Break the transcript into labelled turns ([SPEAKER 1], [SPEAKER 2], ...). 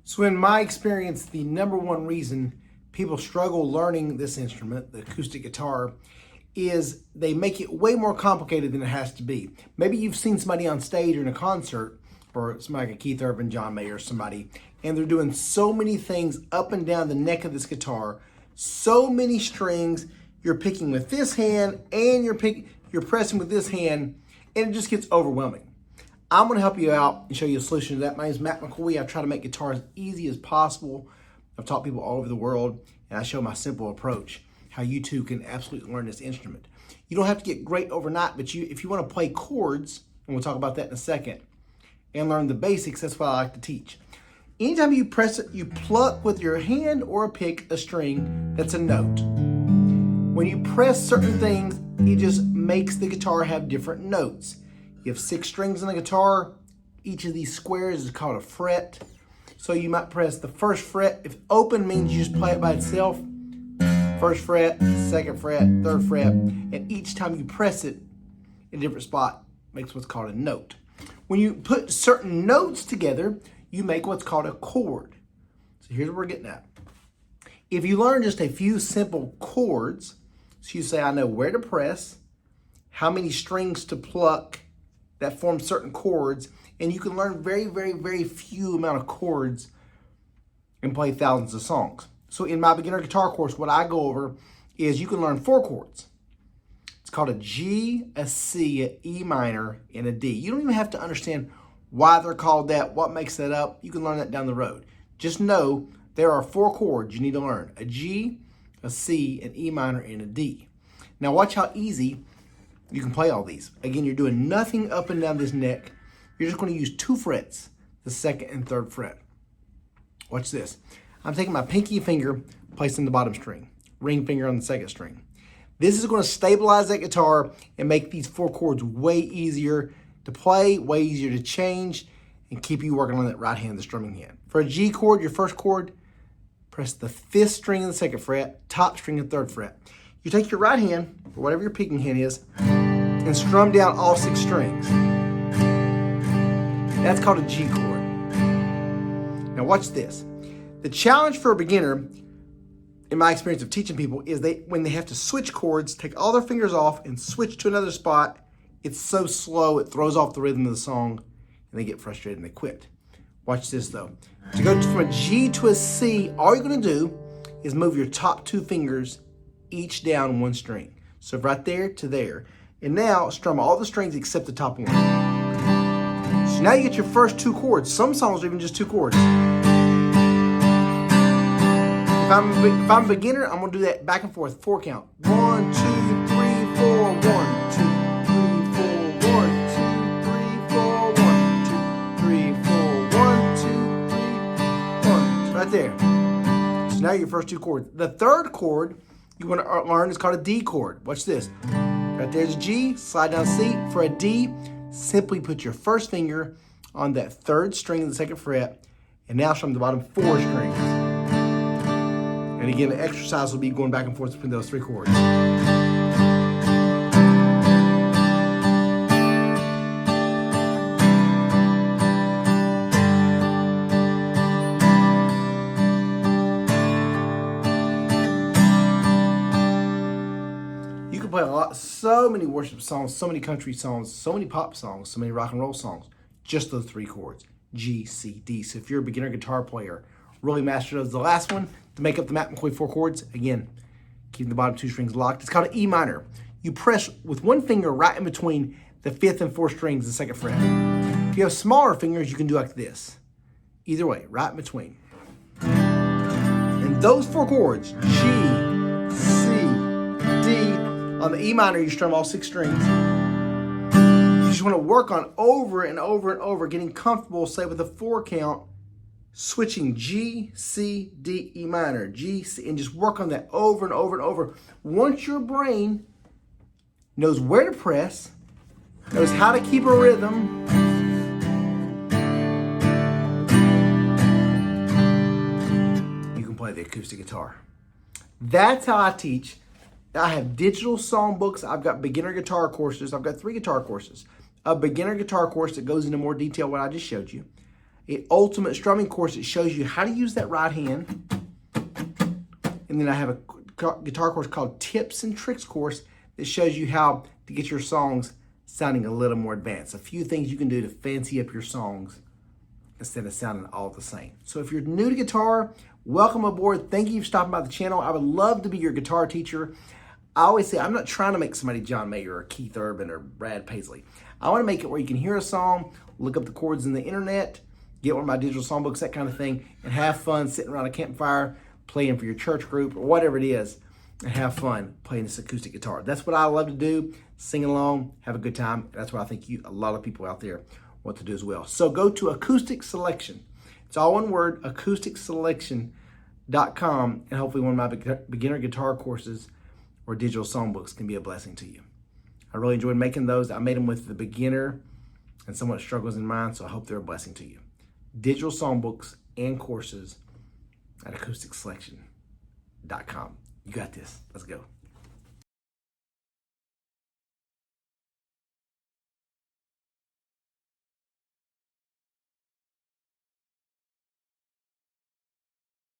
[SPEAKER 1] So in my experience, the number one reason people struggle learning this instrument, the acoustic guitar, is they make it way more complicated than it has to be. Maybe you've seen somebody on stage or in a concert, or somebody like a Keith Urban, John Mayer, or somebody, and they're doing so many things up and down the neck of this guitar, so many strings, you're picking with this hand and you're pressing with this hand, and it just gets overwhelming. I'm going to help you out and show you a solution to that. My name is Matt McCoy. I try to make guitar as easy as possible. I've taught people all over the world, and I show my simple approach, how you too can absolutely learn this instrument. You don't have to get great overnight, but if you want to play chords, and we'll talk about that in a second, and learn the basics, that's what I like to teach. Anytime you press it, you pluck with your hand or pick a string that's a note. When you press certain things, it just makes the guitar have different notes. You have 6 strings on the guitar. Each of these squares is called a fret. So you might press the first fret. If open means you just play it by itself, first fret, second fret, third fret, and each time you press it in a different spot makes what's called a note. When you put certain notes together, you make what's called a chord. So here's what we're getting at. If you learn just a few simple chords, so you say, I know where to press, how many strings to pluck that form certain chords, and you can learn very, very, very few amount of chords and play thousands of songs. So in my beginner guitar course, what I go over is you can learn 4 chords. It's called a G, a C, a E minor, and a D. You don't even have to understand why they're called that, what makes that up. You can learn that down the road. Just know there are 4 chords you need to learn: a G, a C, an E minor, and a D. Now watch how easy you can play all these. Again, you're doing nothing up and down this neck. You're just going to use 2 frets, the 2nd and 3rd fret. Watch this. I'm taking my pinky finger, placing the bottom string, ring finger on the 2nd string. This is going to stabilize that guitar and make these 4 chords way easier to play, way easier to change, and keep you working on that right hand, the strumming hand. For a G chord, your first chord, press the 5th string and the 2nd fret, top string and 3rd fret. You take your right hand, or whatever your picking hand is, and strum down all 6 strings. That's called a G chord. Now watch this. The challenge for a beginner, in my experience of teaching people, is when they have to switch chords, take all their fingers off and switch to another spot, it's so slow, it throws off the rhythm of the song, and they get frustrated and they quit. Watch this though. To go from a G to a C, all you're gonna do is move your top 2 fingers each down 1 string. So right there to there. And now strum all the strings except the top 1. So now you get your first 2 chords. Some songs are even just 2 chords. If I'm a beginner, I'm gonna do that back and forth, 4 count. 1, 2, 3, 4, 1, 2, 3, 4, 1, 2, 3, 4, 1, 2, 3, 4, 1, 2, 3, 1. So right there. So now your first 2 chords. The 3rd chord you want to learn is called a D chord. Watch this. Right there's a G, slide down C. For a D, simply put your first finger on that 3rd string of the 2nd fret, and now strum the bottom 4 strings. And again, the exercise will be going back and forth between those 3 chords. You can play so many worship songs, so many country songs, so many pop songs, so many rock and roll songs, just those 3 chords, G, C, D. So if you're a beginner guitar player, really master those. The last one, to make up the Matt McCoy 4 chords, again, keeping the bottom 2 strings locked. It's called an E minor. You press with 1 finger right in between the 5th and 4th strings, the 2nd fret. If you have smaller fingers, you can do like this. Either way, right in between. And those 4 chords, G, C, D, on the E minor, you strum all 6 strings. You just want to work on over and over and over, getting comfortable, say with a 4 count, switching G, C, D, E minor, G, C, and just work on that over and over and over. Once your brain knows where to press, knows how to keep a rhythm, you can play the acoustic guitar. That's how I teach. I have digital song books. I've got beginner guitar courses. I've got 3 guitar courses. A beginner guitar course that goes into more detail what I just showed you. an ultimate strumming course that shows you how to use that right hand. And then I have a guitar course called Tips and Tricks course that shows you how to get your songs sounding a little more advanced. A few things you can do to fancy up your songs instead of sounding all the same. So if you're new to guitar, welcome aboard. Thank you for stopping by the channel. I would love to be your guitar teacher. I always say I'm not trying to make somebody John Mayer or Keith Urban or Brad Paisley. I want to make it where you can hear a song, look up the chords in the internet, get one of my digital songbooks, that kind of thing, and have fun sitting around a campfire, playing for your church group or whatever it is, and have fun playing this acoustic guitar. That's what I love to do, sing along, have a good time. That's what I think a lot of people out there want to do as well. So go to Acoustic Selection. It's all one word, acousticselection.com, and hopefully one of my beginner guitar courses or digital songbooks can be a blessing to you. I really enjoyed making those. I made them with the beginner and somewhat struggles in mind, so I hope they're a blessing to you. Digital songbooks and courses at acousticselection.com. You got this. Let's go.